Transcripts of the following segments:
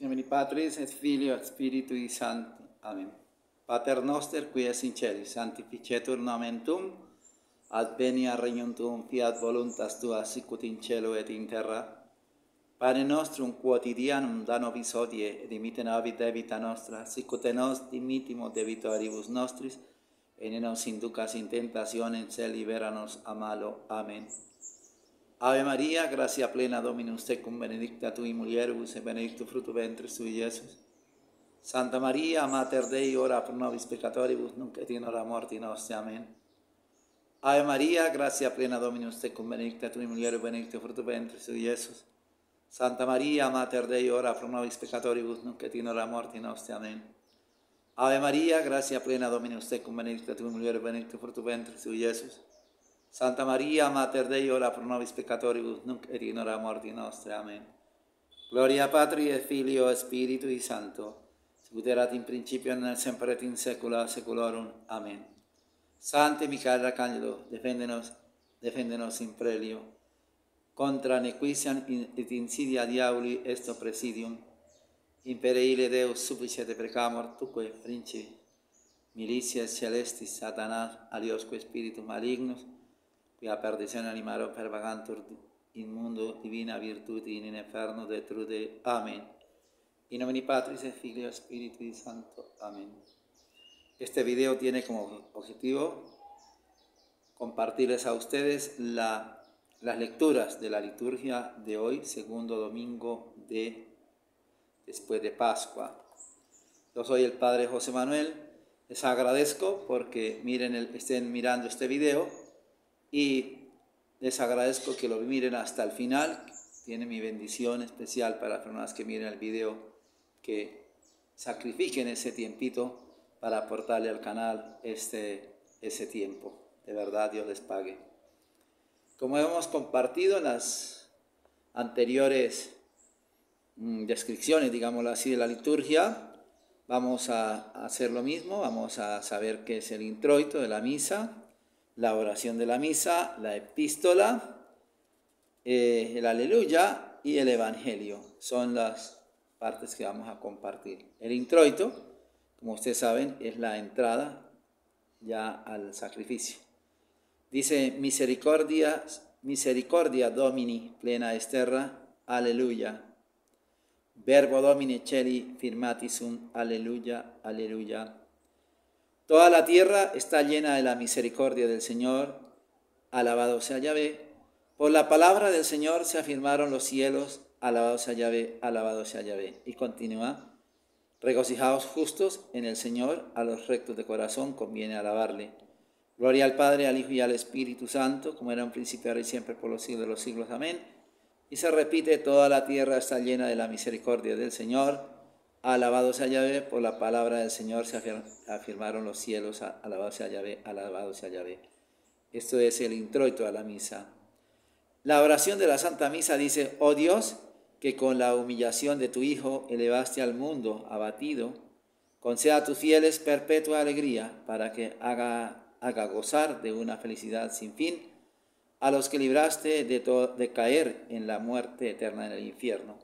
In nomine Patris et Filio et Spiritui Sancti. Amen. Pater noster, qui es in celis, sanctificetur nomen tuum, adveniat regnum tuum, fiat voluntas tua, sicut in cielo et in terra. Pane nostrum quotidianum da nobis hodie, et dimitte nobis debita nostra, sicut et nos dimittimus debitoribus nostris, et ne nos inducas in tentationem, sed libera nos a malo. Amen. Ave Maria, gratia plena Dominus tecum, benedicta tui mulieribus, et benedictus fructus ventris tui, Iesus. Santa Maria, Mater Dei, ora pro nobis peccatoribus, nunc et in hora mortis nostre. Amen. Ave Maria, gratia plena Dominus tecum, benedicta tui mulieribus, benedictus fructus ventris tui, Iesus. Santa Maria, Mater Dei, ora pro nobis peccatoribus, nunc et in hora mortis nostre. Amen. Ave Maria, gratia plena Dominus tecum, benedicta tui mulieribus, benedictus fructus ventris tui, Iesus. Santa Maria, Mater Dei, ora pro nobis peccatoribus, nunc et in hora mortis nostre. Amen. Gloria Patri et Filio et Spiritui Sancto, sicut erat in principio, nunc et semper et in saecula saeculorum. Amen. Sancte Michael Arcangelo, defendenos in prelio, contra nequitiam et insidia diaboli esto presidium, impereile Deus supplicete precamur, tuque principi, militias celestis, Satanás, aliosque spiritus malignus, quia perdizione animarum pervagantur in mundo divina virtuti in inferno detrude. Amén. In nomine Patris et Filio et Spiritui Sancto. Amén. Este video tiene como objetivo compartirles a ustedes las lecturas de la liturgia de hoy, segundo domingo después de Pascua. Yo soy el Padre José Manuel. Les agradezco porque estén mirando este video y les agradezco que lo miren hasta el final. Tiene mi bendición especial para las personas que miren el video, que sacrifiquen ese tiempito para aportarle al canal ese tiempo. De verdad, Dios les pague. Como hemos compartido en las anteriores descripciones, digámoslo así, de la liturgia, vamos a hacer lo mismo. Vamos a saber qué es el introito de la misa, la oración de la misa, la epístola, el aleluya y el evangelio. Son las partes que vamos a compartir. El introito, como ustedes saben, es la entrada ya al sacrificio. Dice: misericordia Domini plena est terra, aleluya. Verbo Domini celi firmati sunt, aleluya, aleluya. Toda la tierra está llena de la misericordia del Señor, alabado sea Yahvé. Por la palabra del Señor se afirmaron los cielos, alabado sea Yahvé, alabado sea Yahvé. Y continúa: regocijaos justos en el Señor, a los rectos de corazón conviene alabarle. Gloria al Padre, al Hijo y al Espíritu Santo, como era en principio, ahora y siempre, por los siglos de los siglos. Amén. Y se repite: toda la tierra está llena de la misericordia del Señor, alabado sea Yahvé. Por la palabra del Señor se afirmaron los cielos, alabado sea Yahvé, alabado sea Yahvé. Esto es el introito a la misa. La oración de la Santa Misa dice: oh Dios, que con la humillación de tu Hijo elevaste al mundo abatido, conceda a tus fieles perpetua alegría, para que haga gozar de una felicidad sin fin a los que libraste de caer en la muerte eterna en el infierno.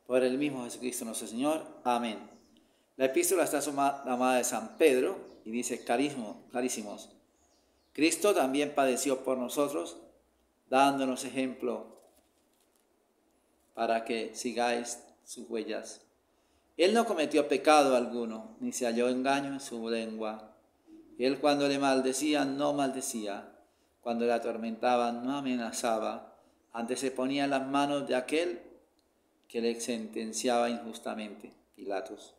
Por el mismo Jesucristo nuestro Señor. Amén. La epístola está tomada de San Pedro y dice: carísimos, Cristo también padeció por nosotros, dándonos ejemplo para que sigáis sus huellas. Él no cometió pecado alguno, ni se halló engaño en su lengua. Él, cuando le maldecían, no maldecía; cuando le atormentaban, no amenazaba; antes se ponía en las manos de aquel que le sentenciaba injustamente, Pilatos.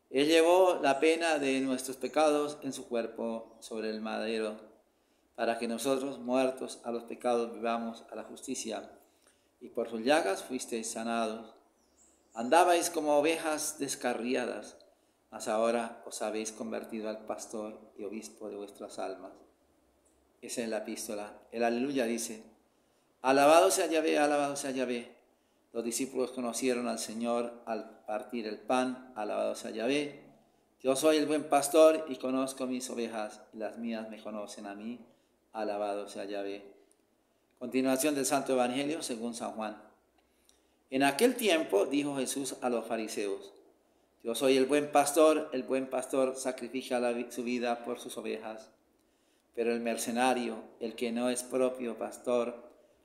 Él llevó la pena de nuestros pecados en su cuerpo sobre el madero, para que nosotros, muertos a los pecados, vivamos a la justicia. Y por sus llagas fuisteis sanados. Andabais como ovejas descarriadas, mas ahora os habéis convertido al pastor y obispo de vuestras almas. Esa es la epístola. El aleluya dice: alabado sea Yahvé, alabado sea Yahvé. Los discípulos conocieron al Señor al partir el pan, alabado sea Yahvé. Yo soy el buen pastor y conozco mis ovejas, y las mías me conocen a mí, alabado sea Yahvé. Continuación del Santo Evangelio según San Juan. En aquel tiempo dijo Jesús a los fariseos: yo soy el buen pastor sacrifica su vida por sus ovejas. Pero el mercenario, el que no es propio pastor,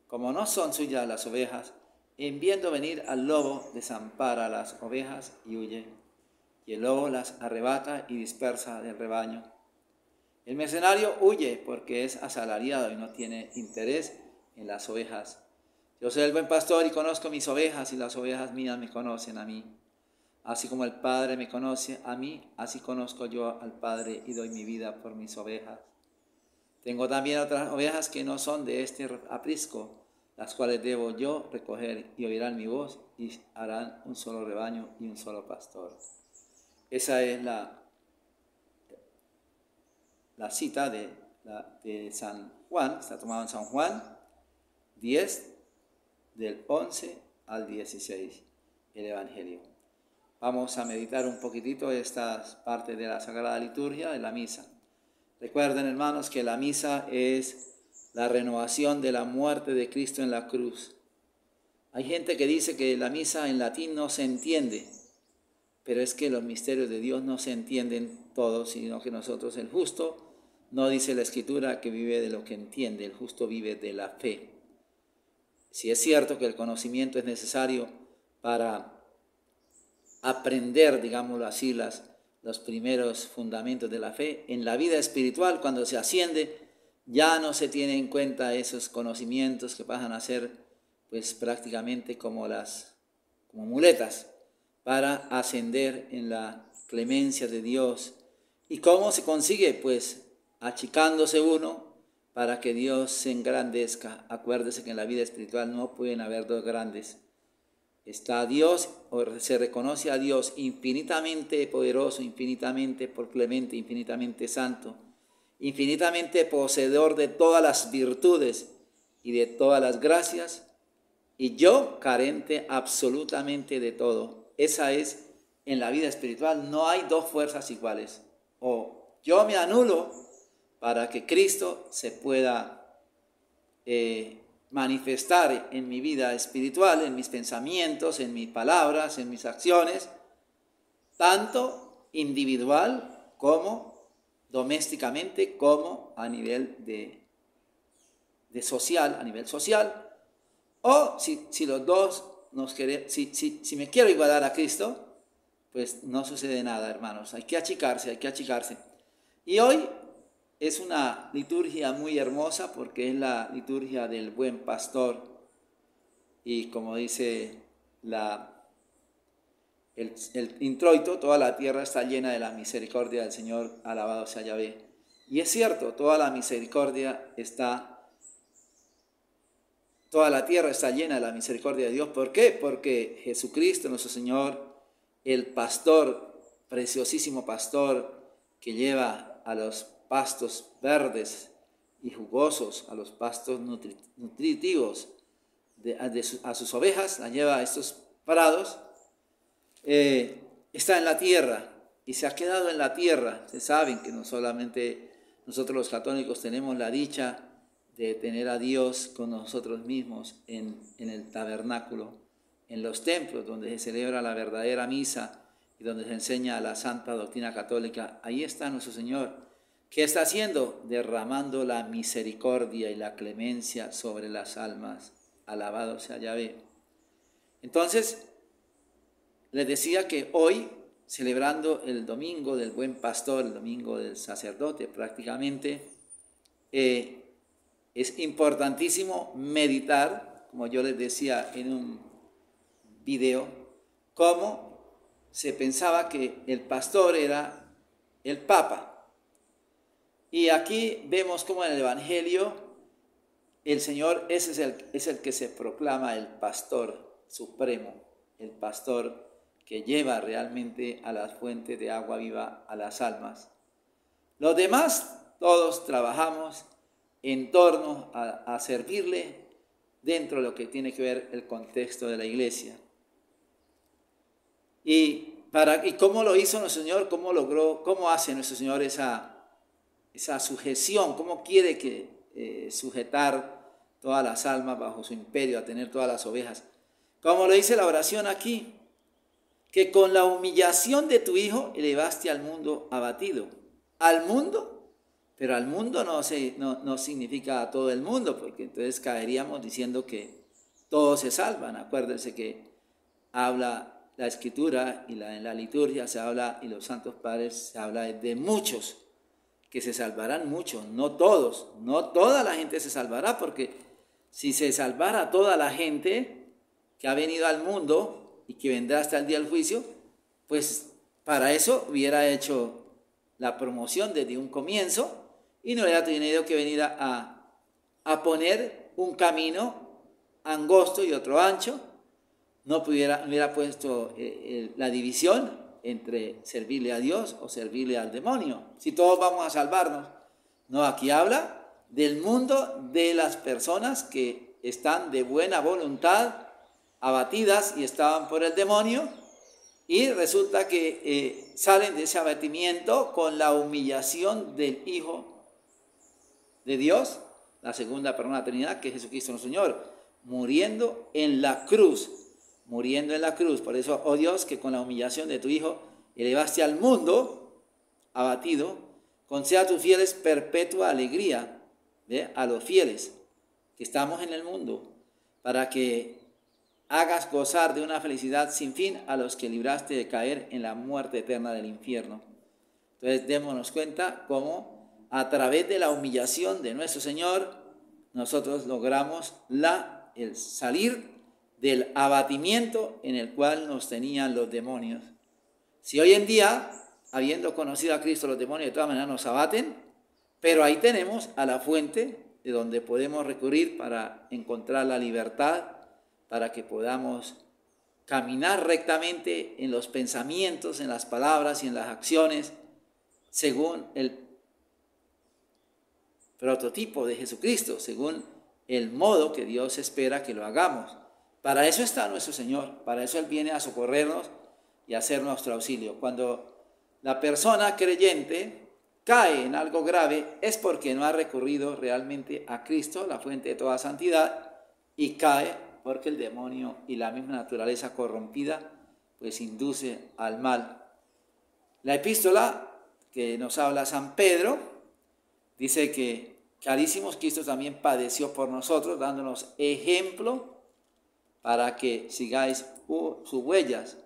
como no son suyas las ovejas, en viendo venir al lobo, desampara las ovejas y huye. Y el lobo las arrebata y dispersa del rebaño. El mercenario huye porque es asalariado y no tiene interés en las ovejas. Yo soy el buen pastor y conozco mis ovejas, y las ovejas mías me conocen a mí. Así como el Padre me conoce a mí, así conozco yo al Padre y doy mi vida por mis ovejas. Tengo también otras ovejas que no son de este aprisco, las cuales debo yo recoger, y oirán mi voz y harán un solo rebaño y un solo pastor. Esa es la cita de San Juan, está tomado en San Juan 10, del 11 al 16, el Evangelio. Vamos a meditar un poquitito estas partes de la Sagrada Liturgia de la misa. Recuerden, hermanos, que la misa es la renovación de la muerte de Cristo en la cruz. Hay gente que dice que la misa en latín no se entiende, pero es que los misterios de Dios no se entienden todos, sino que nosotros, el justo, no dice la Escritura que vive de lo que entiende, el justo vive de la fe. Si es cierto que el conocimiento es necesario para aprender, digámoslo así, los primeros fundamentos de la fe, en la vida espiritual, cuando se asciende, ya no se tienen en cuenta esos conocimientos que pasan a ser pues prácticamente como muletas para ascender en la clemencia de Dios. ¿Y cómo se consigue? Pues achicándose uno para que Dios se engrandezca. Acuérdese que en la vida espiritual no pueden haber dos grandes. Está Dios, o se reconoce a Dios infinitamente poderoso, infinitamente clemente, infinitamente santo, infinitamente poseedor de todas las virtudes y de todas las gracias, y yo carente absolutamente de todo. Esa es, en la vida espiritual no hay dos fuerzas iguales. O yo me anulo para que Cristo se pueda manifestar en mi vida espiritual, en mis pensamientos, en mis palabras, en mis acciones, tanto individual como domésticamente, como a nivel de social, a nivel social. O si los dos si me quiero igualar a Cristo, pues no sucede nada, hermanos. Hay que achicarse. Y hoy es una liturgia muy hermosa porque es la liturgia del buen pastor. Y como dice el introito, toda la tierra está llena de la misericordia del Señor, alabado sea Yahvé. Y es cierto, toda la tierra está llena de la misericordia de Dios. ¿Por qué? Porque Jesucristo, nuestro Señor, el pastor, preciosísimo pastor, que lleva a los pastos verdes y jugosos, a los pastos nutritivos a sus ovejas, la lleva a estos prados, está en la tierra y se ha quedado en la tierra. Se saben que no solamente nosotros los católicos tenemos la dicha de tener a Dios con nosotros mismos en el tabernáculo, en los templos donde se celebra la verdadera misa y donde se enseña la santa doctrina católica. Ahí está nuestro Señor. ¿Qué está haciendo? Derramando la misericordia y la clemencia sobre las almas. Alabado sea Yahvé. Entonces, les decía que hoy, celebrando el domingo del buen pastor, el domingo del sacerdote prácticamente, es importantísimo meditar, como yo les decía en un video, cómo se pensaba que el pastor era el Papa. Y aquí vemos cómo en el Evangelio el Señor es el que se proclama el pastor supremo, el pastor que lleva realmente a las fuentes de agua viva a las almas. Los demás, todos trabajamos en torno a servirle dentro de lo que tiene que ver el contexto de la iglesia. ¿Y cómo lo hizo nuestro Señor? ¿Cómo hace nuestro Señor esa sujeción? ¿Cómo quiere sujetar todas las almas bajo su imperio, a tener todas las ovejas? Como lo dice la oración aquí, que con la humillación de tu Hijo elevaste al mundo abatido. Al mundo, pero al mundo no significa a todo el mundo, porque entonces caeríamos diciendo que todos se salvan. Acuérdense que habla la Escritura y en la liturgia se habla, y los santos padres se habla de muchos, que se salvarán muchos, no todos, no toda la gente se salvará, porque si se salvara toda la gente que ha venido al mundo y que vendrá hasta el día del juicio, pues para eso hubiera hecho la promoción desde un comienzo y no hubiera tenido que venir a poner un camino angosto y otro ancho, no hubiera puesto la división entre servirle a Dios o servirle al demonio. Si todos vamos a salvarnos. No, aquí habla del mundo de las personas que están de buena voluntad, abatidas y estaban por el demonio, y resulta que salen de ese abatimiento con la humillación del Hijo de Dios, la segunda persona de la Trinidad, que es Jesucristo nuestro Señor, muriendo en la cruz. Por eso, oh Dios, que con la humillación de tu Hijo elevaste al mundo abatido, conceda a tus fieles perpetua alegría, a los fieles que estamos en el mundo, para que hagas gozar de una felicidad sin fin a los que libraste de caer en la muerte eterna del infierno. Entonces démonos cuenta cómo a través de la humillación de nuestro Señor nosotros logramos el salir del abatimiento en el cual nos tenían los demonios. Si hoy en día, habiendo conocido a Cristo, los demonios de todas maneras nos abaten, pero ahí tenemos a la fuente de donde podemos recurrir para encontrar la libertad, para que podamos caminar rectamente en los pensamientos, en las palabras y en las acciones, según el prototipo de Jesucristo, según el modo que Dios espera que lo hagamos. Para eso está nuestro Señor, para eso Él viene a socorrernos y a hacer nuestro auxilio. Cuando la persona creyente cae en algo grave es porque no ha recurrido realmente a Cristo, la fuente de toda santidad, y cae porque el demonio y la misma naturaleza corrompida pues induce al mal. La epístola que nos habla San Pedro dice que carísimos, Cristo también padeció por nosotros, dándonos ejemplo para que sigáis sus huellas.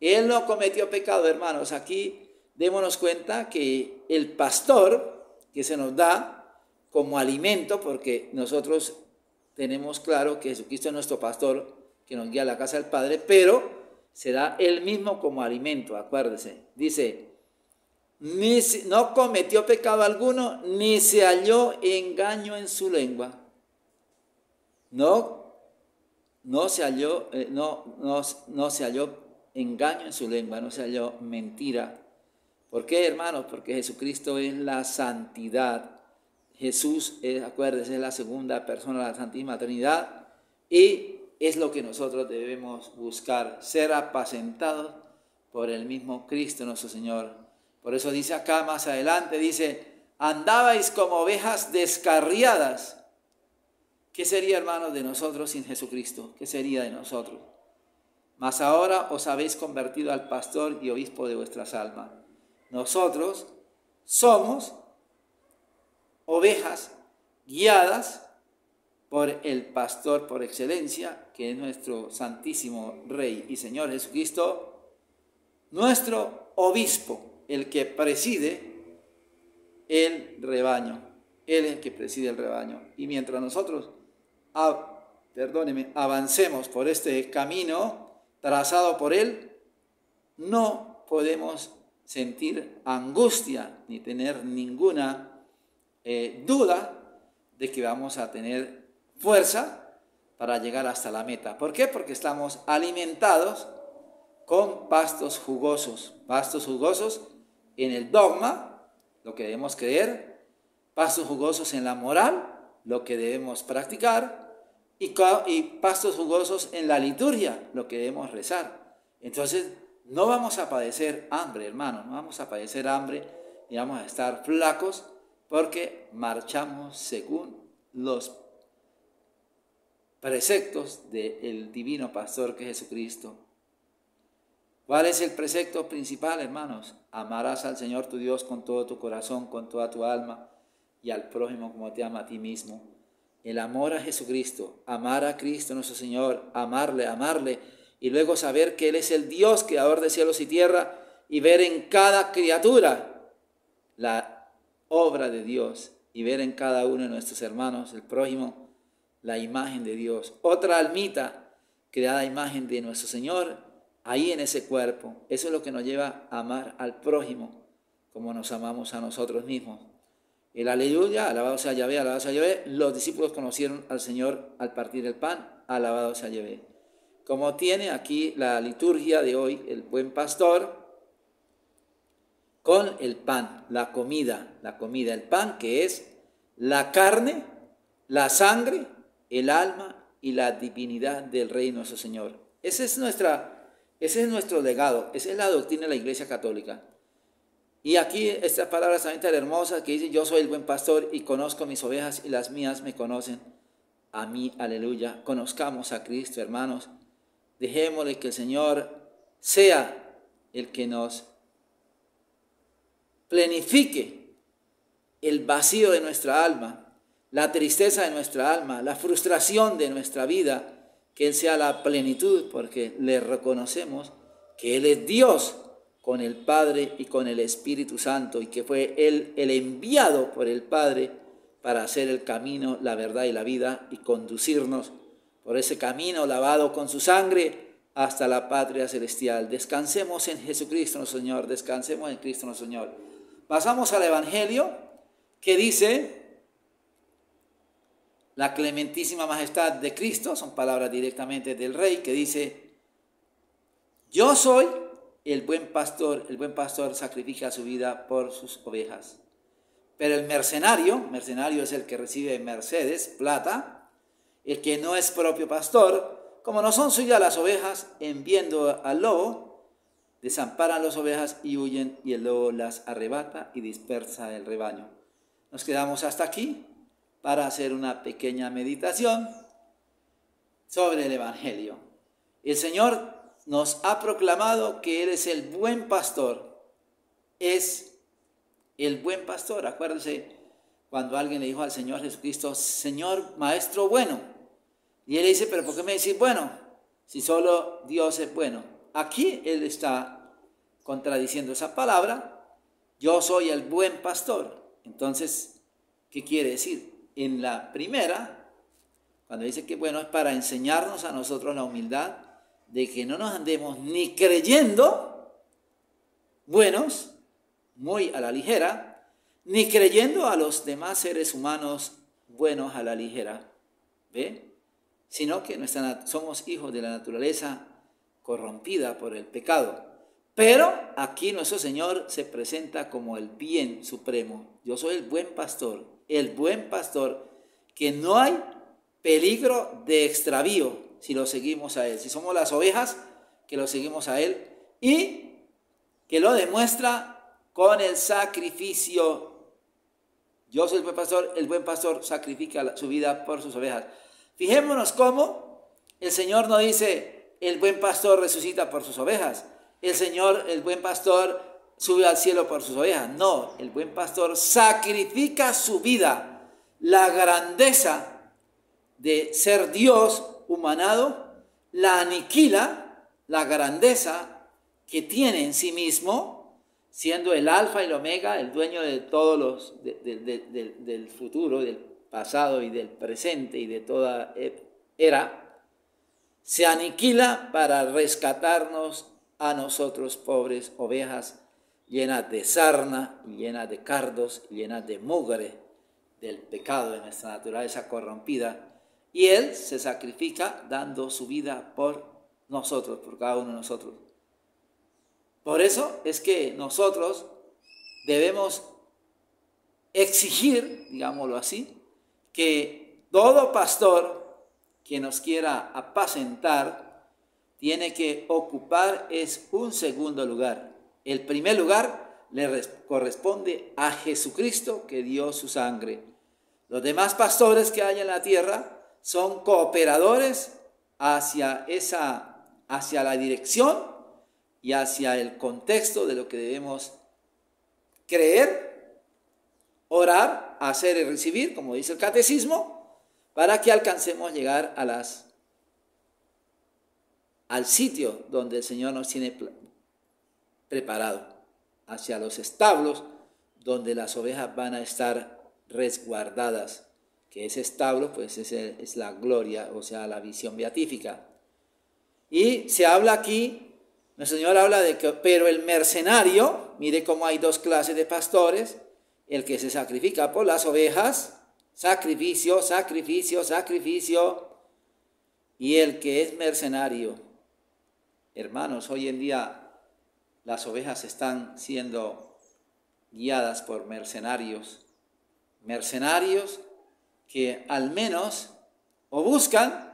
Él no cometió pecado, hermanos. Aquí démonos cuenta que el pastor que se nos da como alimento, porque nosotros tenemos claro que Jesucristo es nuestro pastor que nos guía a la casa del Padre, pero se da Él mismo como alimento, acuérdese. Dice, no cometió pecado alguno, ni se halló engaño en su lengua. No se halló engaño en su lengua, no se halló mentira. ¿Por qué, hermanos? Porque Jesucristo es la santidad. Jesús, acuérdense, es la segunda persona de la Santísima Trinidad, y es lo que nosotros debemos buscar, ser apacentados por el mismo Cristo nuestro Señor. Por eso dice acá más adelante, dice, andabais como ovejas descarriadas. ¿Qué sería, hermanos, de nosotros sin Jesucristo? ¿Qué sería de nosotros? Mas ahora os habéis convertido al pastor y obispo de vuestras almas. Nosotros somos ovejas guiadas por el pastor por excelencia, que es nuestro santísimo Rey y Señor Jesucristo, nuestro obispo, el que preside el rebaño. Él es el que preside el rebaño. Y mientras nosotros avancemos por este camino trazado por Él, no podemos sentir angustia ni tener ninguna duda de que vamos a tener fuerza para llegar hasta la meta. ¿Por qué? Porque estamos alimentados con pastos jugosos en el dogma, lo que debemos creer, pastos jugosos en la moral, lo que debemos practicar, y pastos jugosos en la liturgia, lo que debemos rezar. Entonces, no vamos a padecer hambre, hermano, no vamos a padecer hambre, ni vamos a estar flacos, porque marchamos según los preceptos del divino pastor que es Jesucristo. ¿Cuál es el precepto principal, hermanos? Amarás al Señor tu Dios con todo tu corazón, con toda tu alma, y al prójimo como te ama a ti mismo. El amor a Jesucristo, amar a Cristo nuestro Señor, amarle, y luego saber que Él es el Dios creador de cielos y tierra, y ver en cada criatura la obra de Dios, y ver en cada uno de nuestros hermanos, el prójimo, la imagen de Dios. Otra almita creada a imagen de nuestro Señor, ahí en ese cuerpo. Eso es lo que nos lleva a amar al prójimo, como nos amamos a nosotros mismos. El aleluya, alabado sea Yahvé, alabado sea Yahvé. Los discípulos conocieron al Señor al partir el pan, alabado sea Yahvé. Como tiene aquí la liturgia de hoy, el buen pastor, con el pan, la comida, el pan que es la carne, la sangre, el alma y la divinidad del Rey nuestro Señor. Ese es nuestro legado, esa es la doctrina de la Iglesia Católica. Y aquí estas palabras también tan hermosas que dice: yo soy el buen pastor y conozco mis ovejas y las mías me conocen a mí, aleluya. Conozcamos a Cristo, hermanos. Dejémosle que el Señor sea el que nos plenifique el vacío de nuestra alma, la tristeza de nuestra alma, la frustración de nuestra vida, que Él sea la plenitud, porque le reconocemos que Él es Dios con el Padre y con el Espíritu Santo, y que fue Él el enviado por el Padre para hacer el camino, la verdad y la vida, y conducirnos por ese camino lavado con su sangre hasta la patria celestial. Descansemos en Jesucristo nuestro Señor, descansemos en Cristo nuestro Señor. Pasamos al Evangelio, que dice: la clementísima majestad de Cristo, son palabras directamente del Rey, que dice: yo soy el buen pastor sacrifica su vida por sus ovejas. Pero el mercenario es el que recibe mercedes, plata, el que no es propio pastor, como no son suyas las ovejas, en viendo al lobo, desamparan las ovejas y huyen, y el lobo las arrebata y dispersa el rebaño. Nos quedamos hasta aquí para hacer una pequeña meditación sobre el Evangelio. El Señor nos ha proclamado que Él es el buen pastor. Es el buen pastor. Acuérdense cuando alguien le dijo al Señor Jesucristo: Señor, maestro bueno. Y Él le dice: ¿pero por qué me decís bueno? Si solo Dios es bueno. Aquí Él está contradiciendo esa palabra. Yo soy el buen pastor. Entonces, ¿qué quiere decir? En la primera, cuando dice que bueno, es para enseñarnos a nosotros la humildad, de que no nos andemos ni creyendo buenos, muy a la ligera, ni creyendo a los demás seres humanos buenos a la ligera, ¿ve? Sino que somos hijos de la naturaleza corrompida por el pecado. Pero aquí nuestro Señor se presenta como el bien supremo. Yo soy el buen pastor, que no hay peligro de extravío si lo seguimos a Él. Si somos las ovejas, que lo seguimos a Él, y que lo demuestra con el sacrificio. Yo soy el buen pastor sacrifica su vida por sus ovejas. Fijémonos cómo el Señor no dice: el buen pastor resucita por sus ovejas. El buen pastor sube al cielo por sus ovejas. No, el buen pastor sacrifica su vida. La grandeza de ser Dios humanado la aniquila, la grandeza que tiene en sí mismo, siendo el alfa y el omega, el dueño de todos del futuro, del pasado y del presente y de toda era, se aniquila para rescatarnos a nosotros, pobres ovejas, llenas de sarna, llenas de cardos, llenas de mugre del pecado de nuestra naturaleza corrompida. Y Él se sacrifica dando su vida por nosotros, por cada uno de nosotros. Por eso es que nosotros debemos exigir, digámoslo así, que todo pastor que nos quiera apacentar tiene que ocupar un segundo lugar. El primer lugar le corresponde a Jesucristo, que dio su sangre. Los demás pastores que hay en la tierra son cooperadores hacia la dirección y hacia el contexto de lo que debemos creer, orar, hacer y recibir, como dice el catecismo, para que alcancemos llegar al sitio donde el Señor nos tiene preparado, hacia los establos donde las ovejas van a estar resguardadas, que ese establo pues es la gloria, o sea, la visión beatífica. Y se habla aquí, el Señor habla de que, pero el mercenario, mire cómo hay dos clases de pastores: el que se sacrifica por las ovejas, sacrificio, sacrificio, sacrificio, y el que es mercenario. Hermanos, hoy en día las ovejas están siendo guiadas por mercenarios que al menos o buscan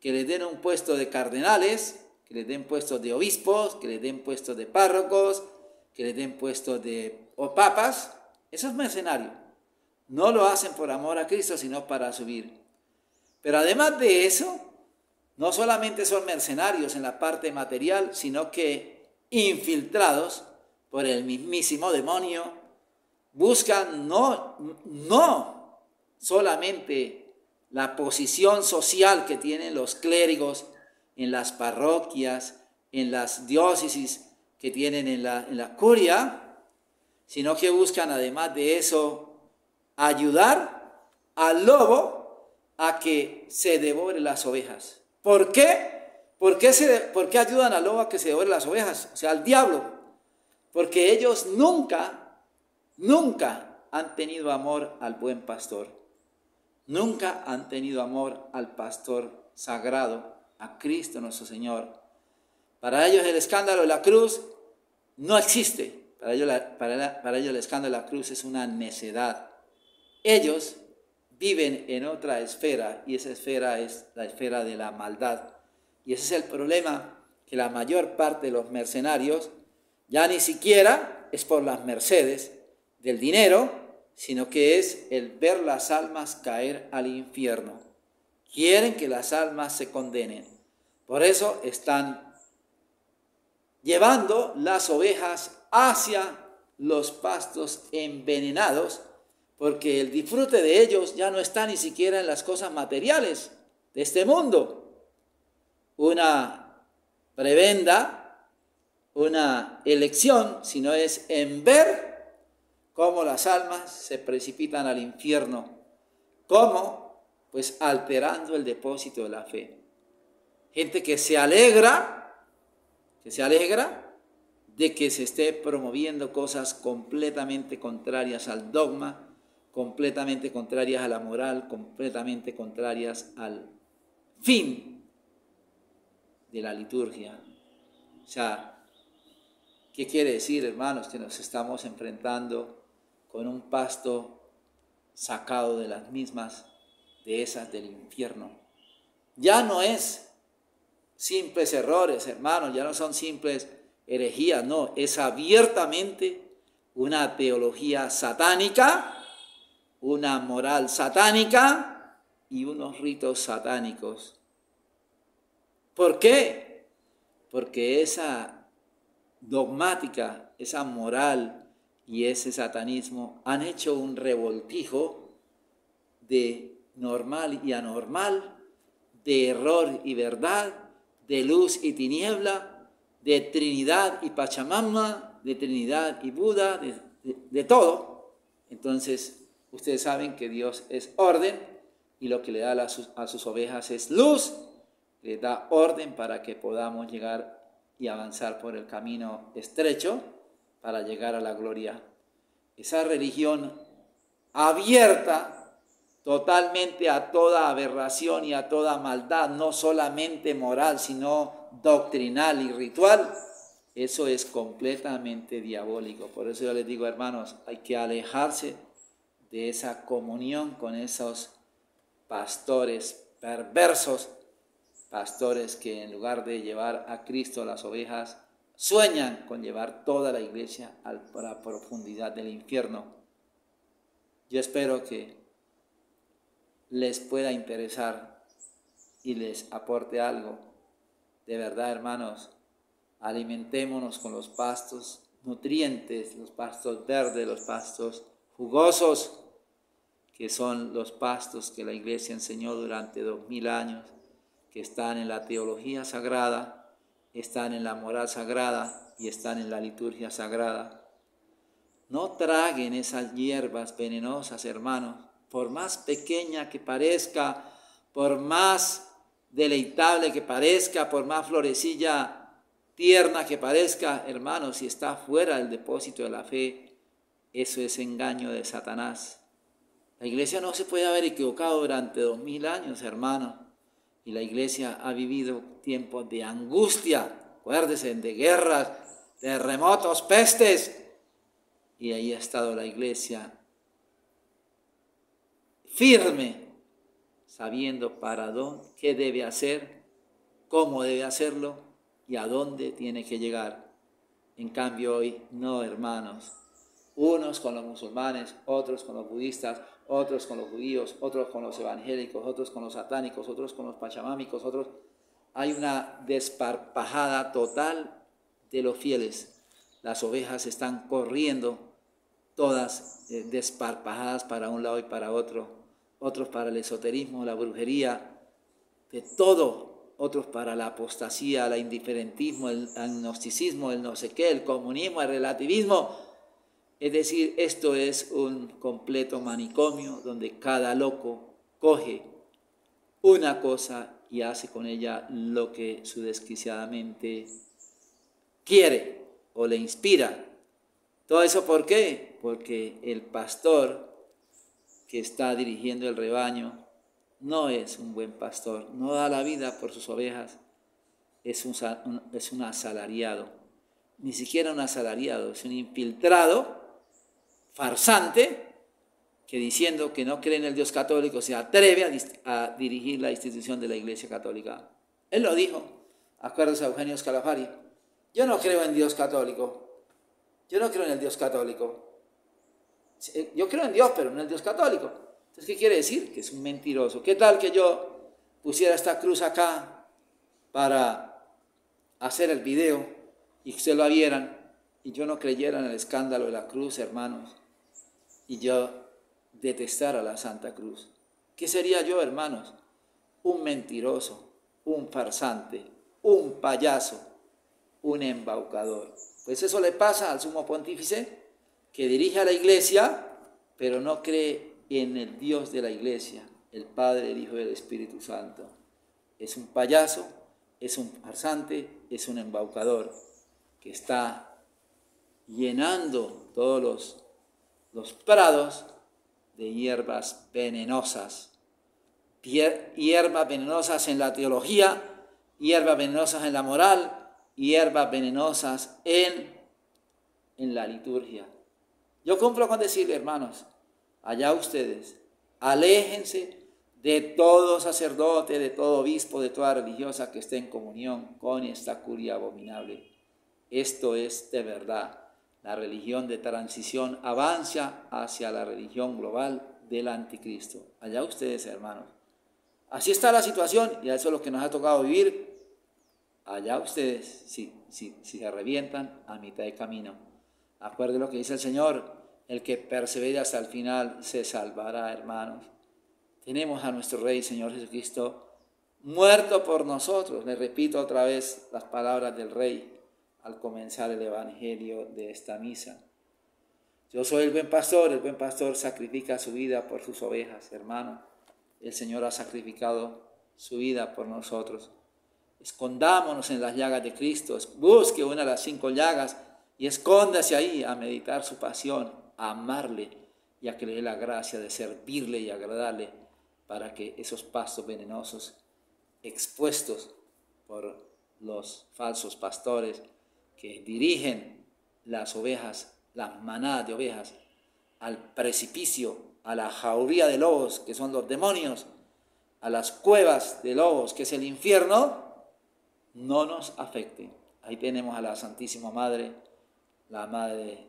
que les den un puesto de cardenales, que les den puestos de obispos, que les den puestos de párrocos, que les den puestos de papas. Eso es mercenario. No lo hacen por amor a Cristo, sino para subir. Pero además de eso, no solamente son mercenarios en la parte material, sino que infiltrados por el mismísimo demonio, buscan no solamente la posición social que tienen los clérigos en las parroquias, en las diócesis que tienen en la curia, sino que buscan además de eso ayudar al lobo a que se devore las ovejas. ¿Por qué? ¿Por qué ayudan al lobo a que se devore las ovejas? O sea, al diablo. Porque ellos nunca han tenido amor al buen pastor. Nunca han tenido amor al pastor sagrado, a Cristo nuestro Señor. Para ellos el escándalo de la cruz no existe. Para ellos el escándalo de la cruz es una necedad. Ellos viven en otra esfera, y esa esfera es la esfera de la maldad. Y ese es el problema, que la mayor parte de los mercenarios ya ni siquiera es por las mercedes del dinero, sino que es el ver las almas caer al infierno. Quieren que las almas se condenen. Por eso están llevando las ovejas hacia los pastos envenenados, porque el disfrute de ellos ya no está ni siquiera en las cosas materiales de este mundo. Una prebenda, una elección, sino es en ver cómo las almas se precipitan al infierno, cómo, pues alterando el depósito de la fe. Gente que se alegra de que se esté promoviendo cosas completamente contrarias al dogma, completamente contrarias a la moral, completamente contrarias al fin de la liturgia. O sea, ¿qué quiere decir, hermanos? Que nos estamos enfrentando con un pasto sacado de las mismas dehesas del infierno. Ya no es simples errores, hermanos, ya no son simples herejías, no, es abiertamente una teología satánica, una moral satánica y unos ritos satánicos. ¿Por qué? Porque esa dogmática, esa moral y ese satanismo han hecho un revoltijo de normal y anormal, de error y verdad, de luz y tiniebla, de Trinidad y Pachamama, de Trinidad y Buda, de todo. Entonces, ustedes saben que Dios es orden, y lo que le da a sus ovejas es luz, le da orden para que podamos llegar y avanzar por el camino estrecho para llegar a la gloria. Esa religión abierta totalmente a toda aberración y a toda maldad, no solamente moral, sino doctrinal y ritual, eso es completamente diabólico. Por eso yo les digo, hermanos, hay que alejarse de esa comunión con esos pastores perversos, pastores que en lugar de llevar a Cristo a las ovejas, sueñan con llevar toda la iglesia a la profundidad del infierno. Yo espero que les pueda interesar y les aporte algo. De verdad, hermanos, alimentémonos con los pastos nutrientes, los pastos verdes, los pastos jugosos, que son los pastos que la Iglesia enseñó durante 2000 años, que están en la teología sagrada, están en la moral sagrada y están en la liturgia sagrada. No traguen esas hierbas venenosas, hermanos, por más pequeña que parezca, por más deleitable que parezca, por más florecilla tierna que parezca, hermanos, si está fuera del depósito de la fe, eso es engaño de Satanás. La Iglesia no se puede haber equivocado durante 2000 años, hermanos, y la Iglesia ha vivido tiempos de angustia, acuérdense, de guerras, terremotos, pestes, y ahí ha estado la Iglesia firme, sabiendo para dónde, qué debe hacer, cómo debe hacerlo y a dónde tiene que llegar. En cambio hoy no, hermanos. Unos con los musulmanes, otros con los budistas, otros con los judíos, otros con los evangélicos, otros con los satánicos, otros con los pachamámicos, otros. Hay una desparpajada total de los fieles. Las ovejas están corriendo, todas desparpajadas para un lado y para otro. Otros para el esoterismo, la brujería, de todo. Otros para la apostasía, el indiferentismo, el agnosticismo, el no sé qué, el comunismo, el relativismo. Es decir, esto es un completo manicomio donde cada loco coge una cosa y hace con ella lo que su desquiciadamente quiere o le inspira. ¿Todo eso por qué? Porque el pastor que está dirigiendo el rebaño no es un buen pastor, no da la vida por sus ovejas, es un asalariado, ni siquiera un asalariado, es un infiltrado, farsante, que diciendo que no cree en el Dios católico se atreve a dirigir la institución de la Iglesia Católica. Él lo dijo, acuérdense a Eugenio Scalafari, yo no creo en Dios católico, yo no creo en el Dios católico, yo creo en Dios pero no en el Dios católico. Entonces, ¿qué quiere decir? Que es un mentiroso. ¿Qué tal que yo pusiera esta cruz acá para hacer el video y que ustedes lo vieran y yo no creyera en el escándalo de la cruz, hermanos, y yo detestara la Santa Cruz? ¿Qué sería yo, hermanos? Un mentiroso, un farsante, un payaso, un embaucador. Pues eso le pasa al sumo pontífice que dirige a la Iglesia, pero no cree en el Dios de la Iglesia, el Padre, el Hijo y el Espíritu Santo. Es un payaso, es un farsante, es un embaucador que está llenando todos los prados de hierbas venenosas. Hierbas venenosas en la teología, hierbas venenosas en la moral, hierbas venenosas en la liturgia. Yo cumplo con decirle, hermanos, allá ustedes, aléjense de todo sacerdote, de todo obispo, de toda religiosa que esté en comunión con esta curia abominable. Esto es de verdad. La religión de transición avanza hacia la religión global del anticristo. Allá ustedes, hermanos. Así está la situación y eso es lo que nos ha tocado vivir. Allá ustedes, si se revientan a mitad de camino. Acuérdense lo que dice el Señor. El que persevere hasta el final se salvará, hermanos. Tenemos a nuestro Rey, Señor Jesucristo, muerto por nosotros. Le repito otra vez las palabras del Rey al comenzar el Evangelio de esta misa. Yo soy el buen pastor sacrifica su vida por sus ovejas, hermano. El Señor ha sacrificado su vida por nosotros. Escondámonos en las llagas de Cristo, busque una de las 5 llagas y escóndase ahí a meditar su pasión, a amarle y a que le dé la gracia de servirle y agradarle para que esos pastos venenosos expuestos por los falsos pastores que dirigen las ovejas, las manadas de ovejas, al precipicio, a la jauría de lobos, que son los demonios, a las cuevas de lobos, que es el infierno, no nos afecten. Ahí tenemos a la Santísima Madre, la Madre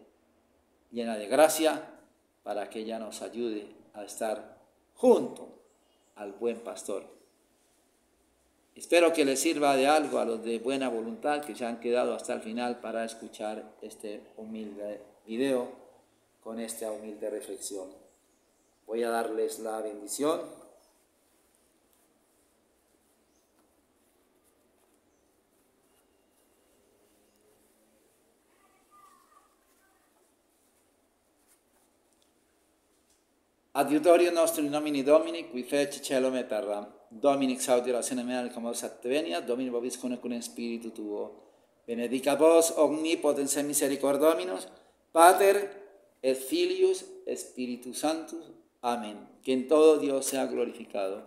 llena de gracia, para que ella nos ayude a estar junto al buen pastor. Espero que les sirva de algo a los de buena voluntad que se han quedado hasta el final para escuchar este humilde video con esta humilde reflexión. Voy a darles la bendición. Adiutorio nostro in nomine Domini, qui feci celum et terram. Domini exaudi racene mea como sattevenia, Domini vobiscum cum in spiritu tuo. Benedica vos omnipotens et misericordominus, Pater et Filius et Spiritus Sanctus. Amén. Que en todo Dios sea glorificado.